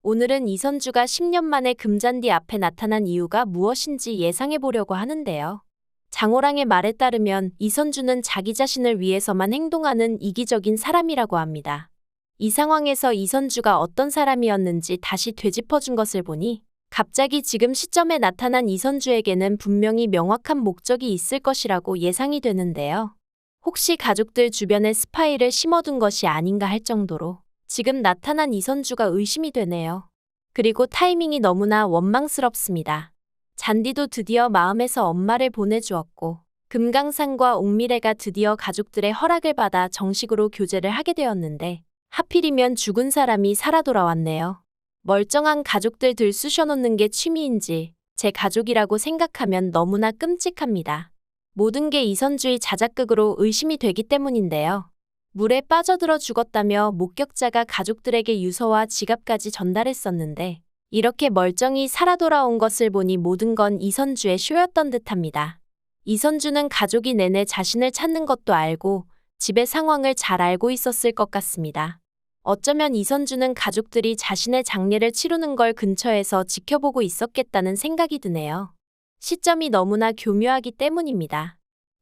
오늘은 이선주가 10년 만에 금잔디 앞에 나타난 이유가 무엇인지 예상해 보려고 하는데요. 장호랑의 말에 따르면 이선주는 자기 자신을 위해서만 행동하는 이기적인 사람이라고 합니다. 이 상황에서 이선주가 어떤 사람이었는지 다시 되짚어준 것을 보니 갑자기 지금 시점에 나타난 이선주에게는 분명히 명확한 목적이 있을 것이라고 예상이 되는데요. 혹시 가족들 주변에 스파이를 심어둔 것이 아닌가 할 정도로 지금 나타난 이선주가 의심이 되네요. 그리고 타이밍이 너무나 원망스럽습니다. 잔디도 드디어 마음에서 엄마를 보내주었고 금강산과 옥미래가 드디어 가족들의 허락을 받아 정식으로 교제를 하게 되었는데 하필이면 죽은 사람이 살아 돌아왔네요. 멀쩡한 가족들 들쑤셔놓는 게 취미인지 제 가족이라고 생각하면 너무나 끔찍합니다. 모든 게 이선주의 자작극으로 의심이 되기 때문인데요. 물에 빠져들어 죽었다며 목격자가 가족들에게 유서와 지갑까지 전달했었는데 이렇게 멀쩡히 살아 돌아온 것을 보니 모든 건 이선주의 쇼였던 듯합니다. 이선주는 가족이 내내 자신을 찾는 것도 알고 집의 상황을 잘 알고 있었을 것 같습니다. 어쩌면 이선주는 가족들이 자신의 장례를 치르는 걸 근처에서 지켜보고 있었겠다는 생각이 드네요. 시점이 너무나 교묘하기 때문입니다.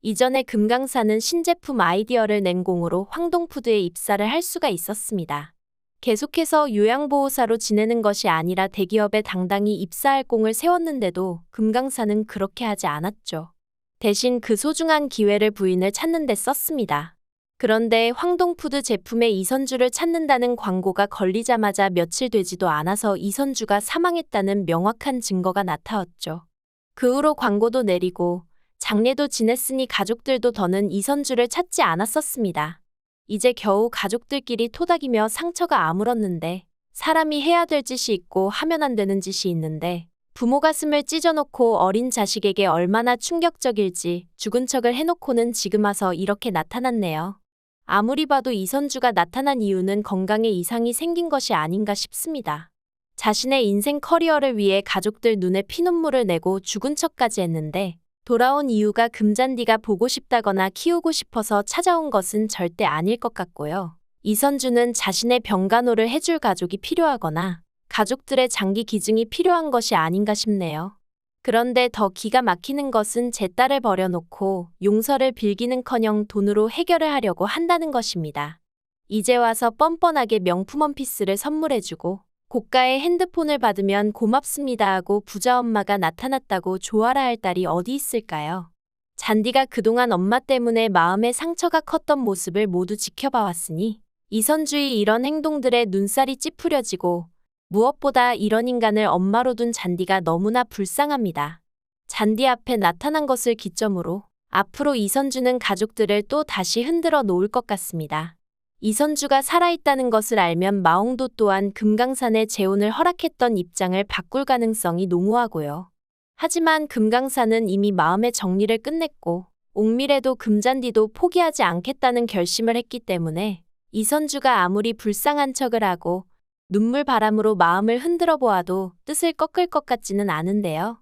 이전에 금강산은 신제품 아이디어를 낸 공으로 황동푸드에 입사를 할 수가 있었습니다. 계속해서 요양보호사로 지내는 것이 아니라 대기업에 당당히 입사할 공을 세웠는데도 금강산은 그렇게 하지 않았죠. 대신 그 소중한 기회를 부인을 찾는 데 썼습니다. 그런데 황동푸드 제품에 이선주를 찾는다는 광고가 걸리자마자 며칠 되지도 않아서 이선주가 사망했다는 명확한 증거가 나타났죠. 그 후로 광고도 내리고 장례도 지냈으니 가족들도 더는 이선주를 찾지 않았었습니다. 이제 겨우 가족들끼리 토닥이며 상처가 아물었는데 사람이 해야 될 짓이 있고 하면 안 되는 짓이 있는데 부모 가슴을 찢어놓고 어린 자식에게 얼마나 충격적일지 죽은 척을 해놓고는 지금 와서 이렇게 나타났네요. 아무리 봐도 이선주가 나타난 이유는 건강에 이상이 생긴 것이 아닌가 싶습니다. 자신의 인생 커리어를 위해 가족들 눈에 피눈물을 내고 죽은 척까지 했는데 돌아온 이유가 금잔디가 보고 싶다거나 키우고 싶어서 찾아온 것은 절대 아닐 것 같고요. 이선주는 자신의 병간호를 해줄 가족이 필요하거나 가족들의 장기 기증이 필요한 것이 아닌가 싶네요. 그런데 더 기가 막히는 것은 제 딸을 버려놓고 용서를 빌기는커녕 돈으로 해결을 하려고 한다는 것입니다. 이제 와서 뻔뻔하게 명품 원피스를 선물해주고 고가의 핸드폰을 받으면 고맙습니다 하고 부자 엄마가 나타났다고 좋아라 할 딸이 어디 있을까요? 잔디가 그동안 엄마 때문에 마음의 상처가 컸던 모습을 모두 지켜봐왔으니 이선주의 이런 행동들에 눈살이 찌푸려지고 무엇보다 이런 인간을 엄마로 둔 잔디가 너무나 불쌍합니다. 잔디 앞에 나타난 것을 기점으로 앞으로 이선주는 가족들을 또 다시 흔들어 놓을 것 같습니다. 이선주가 살아있다는 것을 알면 마홍도 또한 금강산의 재혼을 허락했던 입장을 바꿀 가능성이 농후하고요. 하지만 금강산은 이미 마음의 정리를 끝냈고 옥미래도 금잔디도 포기하지 않겠다는 결심을 했기 때문에 이선주가 아무리 불쌍한 척을 하고 눈물바람으로 마음을 흔들어 보아도 뜻을 꺾을 것 같지는 않은데요.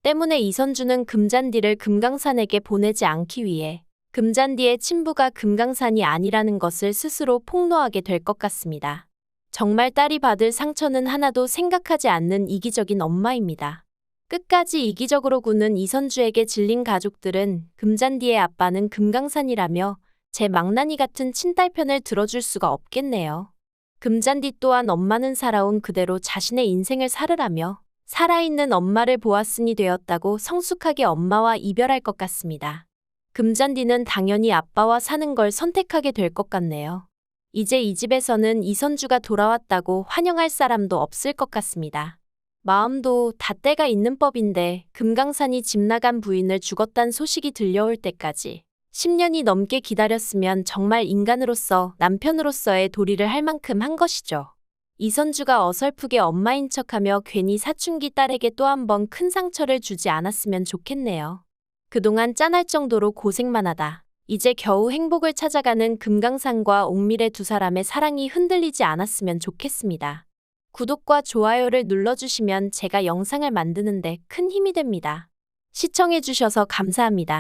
때문에 이선주는 금잔디를 금강산에게 보내지 않기 위해 금잔디의 친부가 금강산이 아니라는 것을 스스로 폭로하게 될 것 같습니다. 정말 딸이 받을 상처는 하나도 생각하지 않는 이기적인 엄마입니다. 끝까지 이기적으로 구는 이선주에게 질린 가족들은 금잔디의 아빠는 금강산이라며 제 망나니 같은 친딸 편을 들어줄 수가 없겠네요. 금잔디 또한 엄마는 살아온 그대로 자신의 인생을 살으라며 살아있는 엄마를 보았으니 되었다고 성숙하게 엄마와 이별할 것 같습니다. 금잔디는 당연히 아빠와 사는 걸 선택하게 될 것 같네요. 이제 이 집에서는 이선주가 돌아왔다고 환영할 사람도 없을 것 같습니다. 마음도 다 때가 있는 법인데 금강산이 집 나간 부인을 죽었단 소식이 들려올 때까지 10년이 넘게 기다렸으면 정말 인간으로서 남편으로서의 도리를 할 만큼 한 것이죠. 이선주가 어설프게 엄마인 척하며 괜히 사춘기 딸에게 또 한 번 큰 상처를 주지 않았으면 좋겠네요. 그동안 짠할 정도로 고생만 하다 이제 겨우 행복을 찾아가는 금강산과 옥미래 두 사람의 사랑이 흔들리지 않았으면 좋겠습니다. 구독과 좋아요를 눌러주시면 제가 영상을 만드는데 큰 힘이 됩니다. 시청해주셔서 감사합니다.